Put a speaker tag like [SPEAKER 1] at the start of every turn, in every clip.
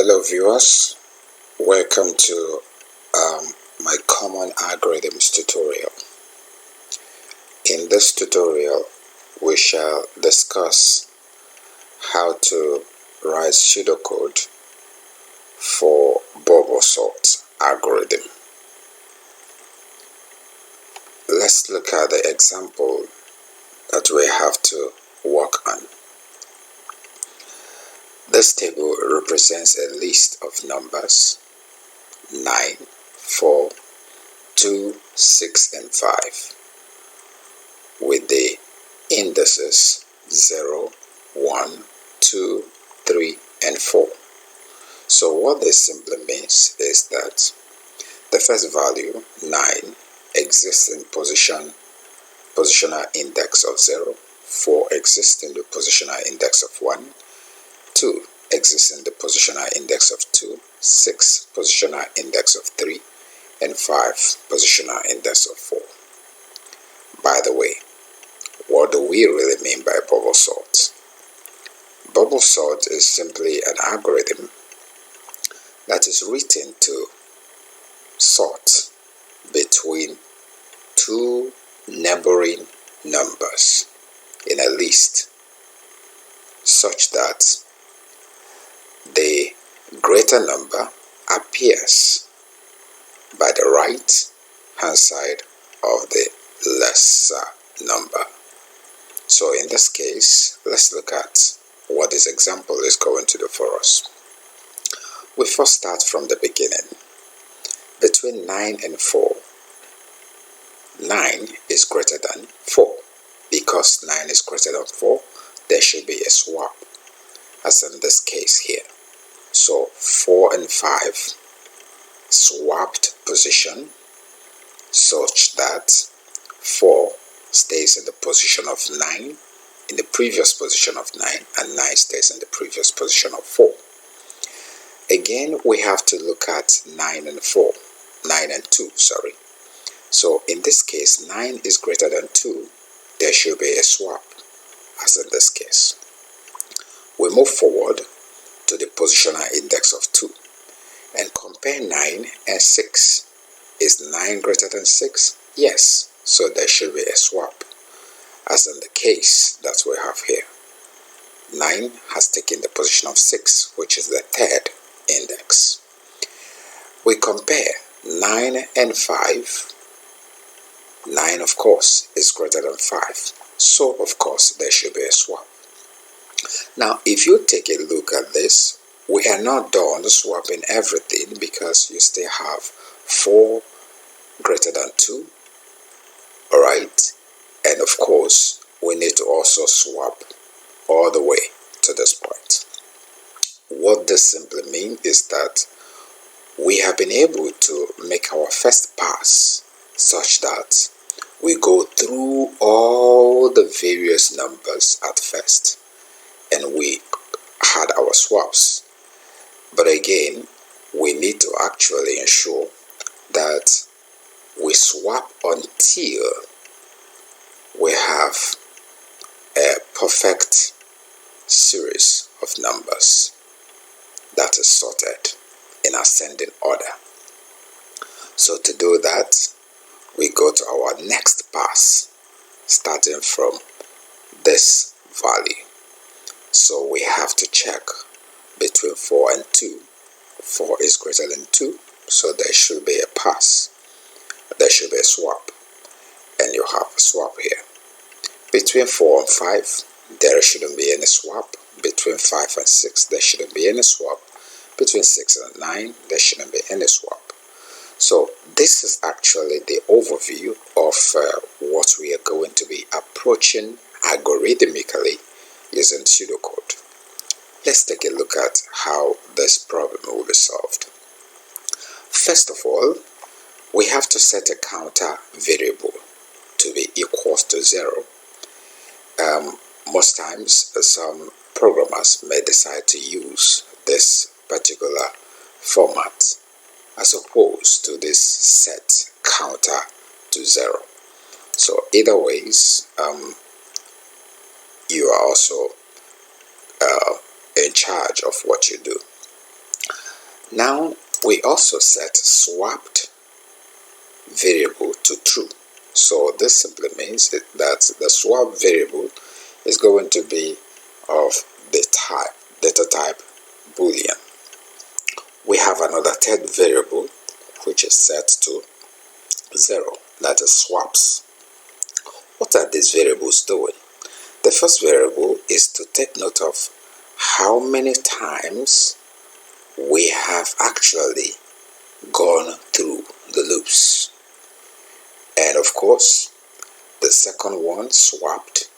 [SPEAKER 1] Hello viewers, welcome to my common algorithms tutorial. In this tutorial we shall discuss how to write pseudocode for BUBBLESORT algorithm. Let's look at the example that we have to work on. This table represents a list of numbers 9, 4, 2, 6, and 5 with the indices 0, 1, 2, 3, and 4. So what this simply means is that the first value, 9, exists in positional index of 0, 4 exists in the positional index of 1, 2 exists in the positional index of 2, 6 positional index of 3, and 5 positional index of 4. By the way, what do we really mean by BUBBLESORT? BUBBLESORT is simply an algorithm that is written to sort between two neighboring numbers in a list such that the greater number appears by the right hand side of the lesser number. So in this case, let's look at what this example is going to do for us. We first start from the beginning. Between 9 and 4, 9 is greater than 4. Because 9 is greater than 4, there should be a swap, as in this case here. So 4 and 5 swapped position such that 4 stays in the position of 9, in the previous position of 9, and 9 stays in the previous position of 4. Again, we have to look at 9 and 4, 9 and 2, sorry. So in this case, 9 is greater than 2, there should be a swap, as in this case. We move forward to the positional index of 2 and compare 9 and 6. Is 9 greater than 6? Yes, so there should be a swap, as in the case that we have here. 9 has taken the position of 6, which is the third index. We compare 9 and 5. 9, of course, is greater than 5, so of course there should be a swap. Now, if you take a look at this, we are not done swapping everything because you still have 4 greater than 2, alright? And of course, we need to also swap all the way to this point. What this simply means is that we have been able to make our first pass such that we go through all the various numbers at first and we had our swaps. But again, we need to actually ensure that we swap until we have a perfect series of numbers that is sorted in ascending order. So to do that, we go to our next pass, starting from this value. So we have to check between 4 and 2. 4 is greater than 2, so there should be a pass. There should be a swap, and you have a swap here. Between 4 and 5, there shouldn't be any swap. Between 5 and 6, there shouldn't be any swap. Between 6 and 9, there shouldn't be any swap. So this is actually the overview of what we are going to be approaching algorithmically using pseudocode. Let's take a look at how this problem will be solved. First of all, we have to set a counter variable to be equals to 0. Most times, some programmers may decide to use this particular format as opposed to this set counter to 0. So either ways, you are also in charge of what you do. Now we also set swapped variable to true. So this simply means that the swap variable is going to be of the data type boolean. We have another third variable which is set to 0, that is swaps. What are these variables doing? The first variable is to take note of how many times we have actually gone through the loops. And of course, the second one, swapped,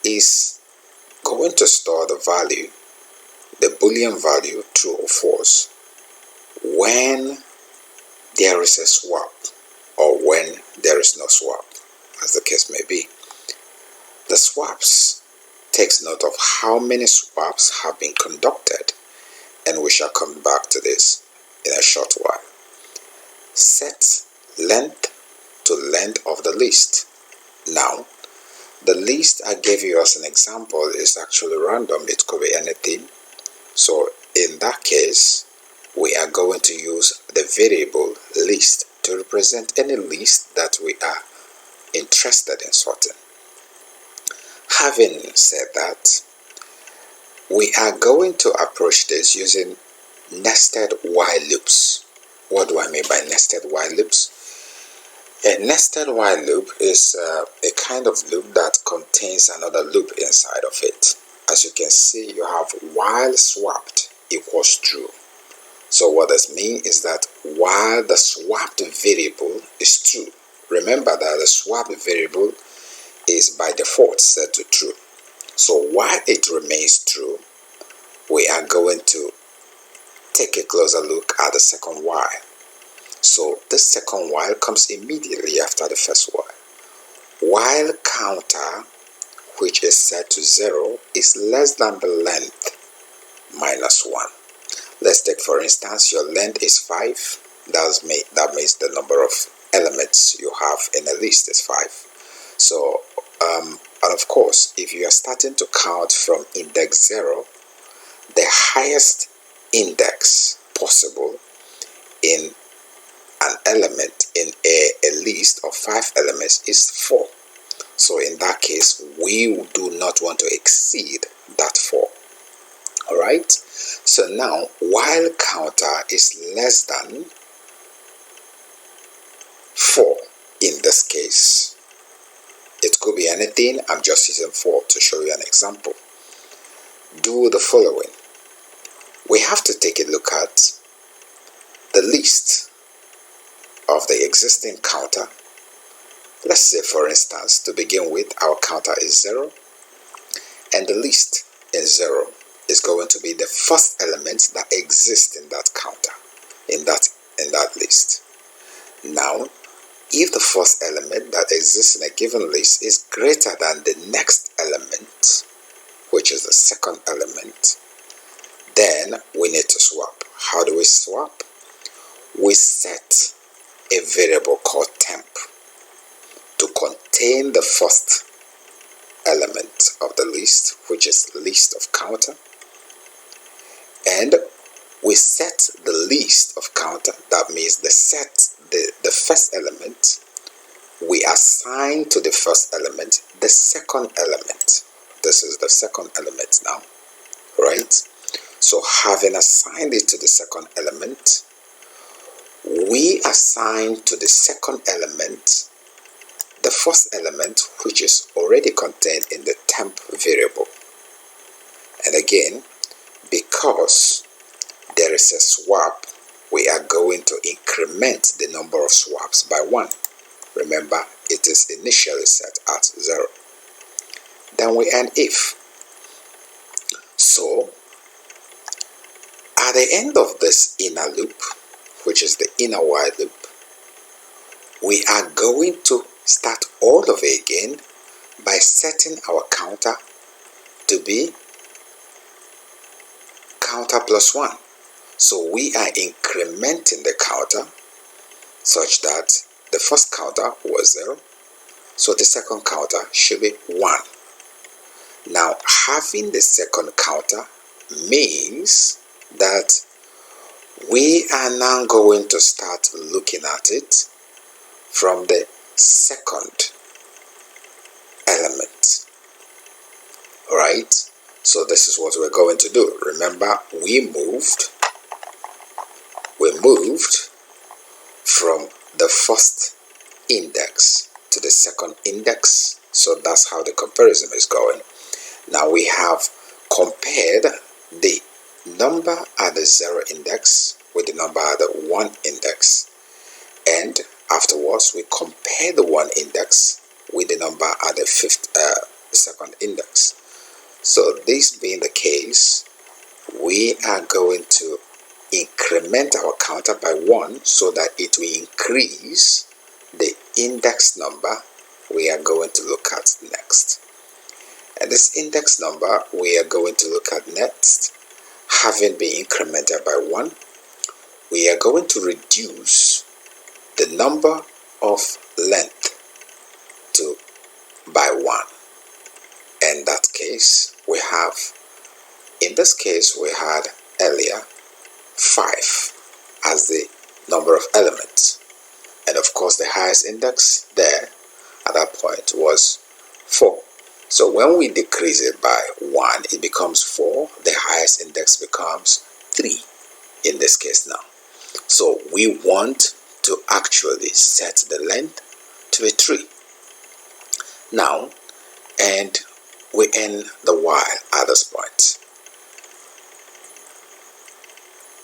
[SPEAKER 1] is going to store the value, the boolean value, true or false, when there is a swap or when there is no swap, as the case may be. The swaps takes note of how many swaps have been conducted, and we shall come back to this in a short while. Set length to length of the list. Now, the list I gave you as an example is actually random. It could be anything. So in that case, we are going to use the variable list to represent any list that we are interested in sorting. Having said that, we are going to approach this using nested while loops. What do I mean by nested while loops? A nested while loop is a kind of loop that contains another loop inside of it. As you can see, you have while swapped equals true. So what this means is that while the swapped variable is true, remember that the swapped variable is by default set to true. So while it remains true, we are going to take a closer look at the second while. So this second while comes immediately after the first while. While counter, which is set to 0, is less than the length minus 1. Let's take, for instance, your length is 5. That means the number of elements you have in a list is 5. So, and of course, if you are starting to count from index 0, the highest index possible in an element in a list of 5 elements is 4. So in that case, we do not want to exceed that 4. Alright, so now while counter is less than 4 in this case. It could be anything. I'm just using 4 to show you an example. Do the following. We have to take a look at the list of the existing counter. Let's say, for instance, to begin with, our counter is 0, and the list in 0 is going to be the first element that exists in that counter, in that list. Now, if the first element that exists in a given list is greater than the next element, which is the second element, then we need to swap. How do we swap? We set a variable called temp to contain the first element of the list, which is list of counter, and we set the list of counter. That means the first element, we assign to the first element the second element. This is the second element now, right? So having assigned it to the second element, we assign to the second element the first element, which is already contained in the temp variable. And again, because there is a swap, we are going to increment the number of swaps by 1. Remember, it is initially set at 0. Then we end if. So, at the end of this inner loop, which is the inner while loop, we are going to start all over again by setting our counter to be counter plus 1. So we are incrementing the counter such that the first counter was 0, so the second counter should be 1. Now, having the second counter means that We are now going to start looking at it from the second element. Alright, so this is what we're going to do. Remember, we moved from the first index to the second index. So that's how the comparison is going. Now we have compared the number at the 0 index with the number at the 1 index, and afterwards we compare the 1 index with the number at the second index. So this being the case, we are going to increment our counter by 1 so that it will increase the index number we are going to look at next. And this index number we are going to look at next, having been incremented by 1, we are going to reduce the number of length by 1. In that case, in this case we had earlier 5 as the number of elements, and of course the highest index there at that point was 4. So when we decrease it by 1, it becomes 4. The highest index becomes 3 in this case now. So we want to actually set the length to a 3. Now, and we end the while at this point.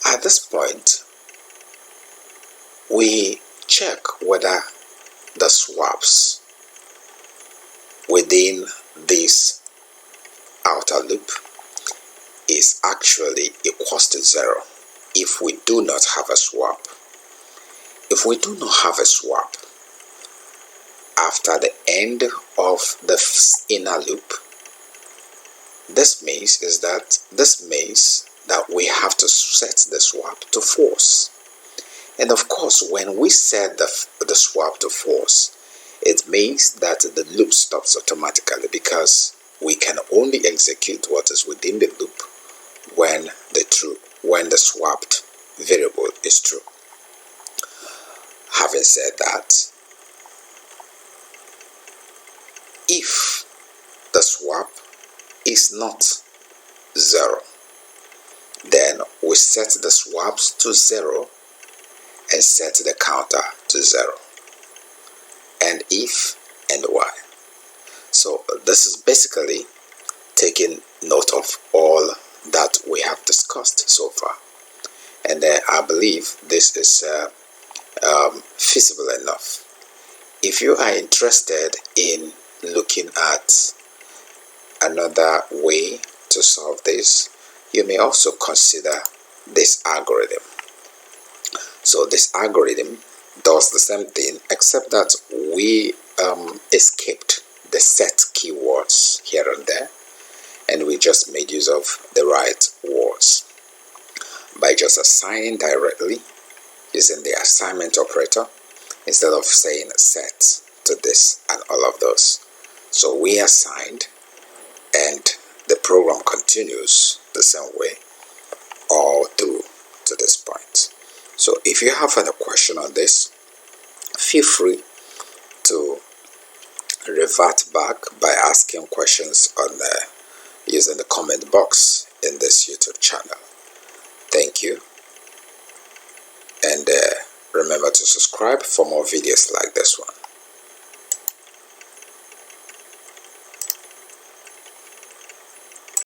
[SPEAKER 1] At this point, we check whether the swaps within this outer loop is actually equals to 0 if we do not have a swap. If we do not have a swap after the end of the inner loop, this means that we have to set the swap to false. And of course, when we set the swap to false, it means that the loop stops automatically, because we can only execute what is within the loop when the swapped variable is true. Having said that, if the swap is not 0, then we set the swaps to 0 and set the counter to 0, and if and while. So this is basically taking note of all that we have discussed so far, and I believe this is feasible enough. If you are interested in looking at another way to solve this, you may also consider this algorithm. So this algorithm does the same thing, except that we escaped the set keywords here and there, and we just made use of the right words by just assigning directly using the assignment operator instead of saying set to this and all of those. So we assigned, and the program continues the same way all through to this point. So if you have any question on this, feel free to revert back by asking questions on using the comment box in this YouTube channel. Thank you, and remember to subscribe for more videos like this one.